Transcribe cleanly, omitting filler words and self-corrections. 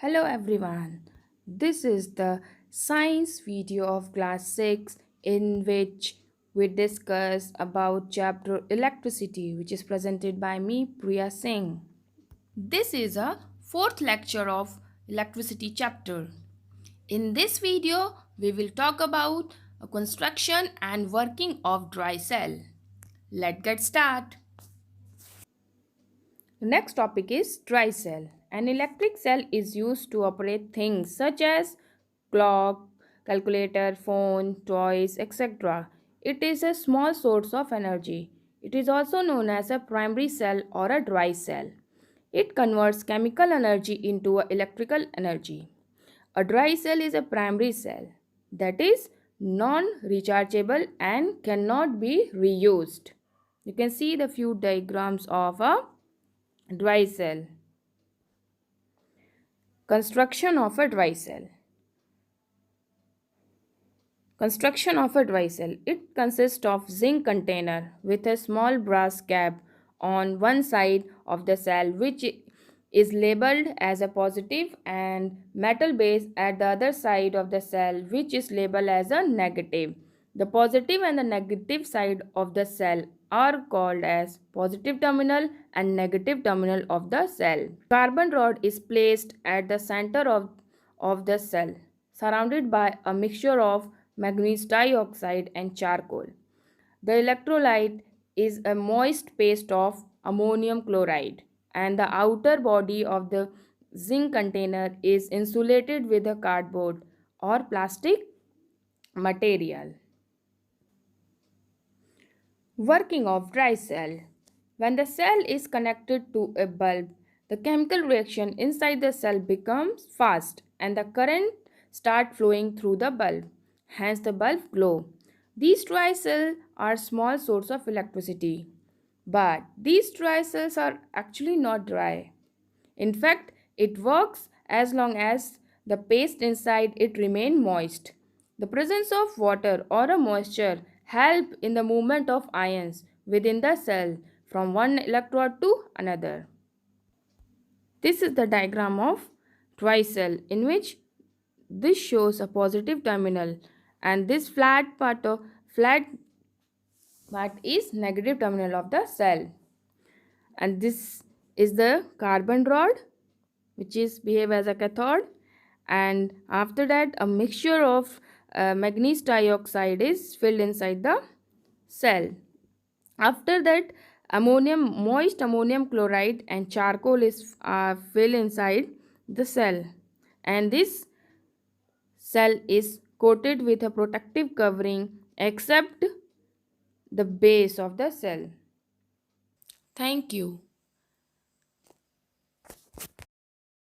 Hello everyone. This is the science video of class 6 in which we discuss about chapter electricity which is presented by me Priya Singh. This is a fourth lecture of electricity chapter. In this video we will talk about a construction and working of dry cell. Let's get started. The next topic is dry cell. An electric cell is used to operate things such as clock, calculator, phone, toys, etc. It is a small source of energy. It is also known as a primary cell or a dry cell. It converts chemical energy into electrical energy. A dry cell is a primary cell that is non-rechargeable and cannot be reused. You can see the few diagrams of a dry cell. Construction of a dry cell. Construction of a dry cell. It consists of zinc container with a small brass cap on one side of the cell which is labeled as a positive and metal base at the other side of the cell which is labeled as a negative. The positive and the negative side of the cell are called as positive terminal and negative terminal of the cell. Carbon rod is placed at the center of the cell, surrounded by a mixture of manganese dioxide and charcoal. The electrolyte is a moist paste of ammonium chloride, and the outer body of the zinc container is insulated with a cardboard or plastic material. Working of dry cell. When the cell is connected to a bulb, the chemical reaction inside the cell becomes fast and the current start flowing through the bulb. Hence the bulb glow. These dry cells are small source of electricity. But these dry cells are actually not dry. In fact, it works as long as the paste inside it remain moist. The presence of water or a moisture help in the movement of ions within the cell from one electrode to another. This is the diagram of dry cell in which this shows a positive terminal and this flat part is negative terminal of the cell. And this is the carbon rod which is behave as a cathode, and after that a mixture of manganese dioxide is filled inside the cell. After that moist ammonium chloride and charcoal is filled inside the cell, and this cell is coated with a protective covering except the base of the cell. Thank you.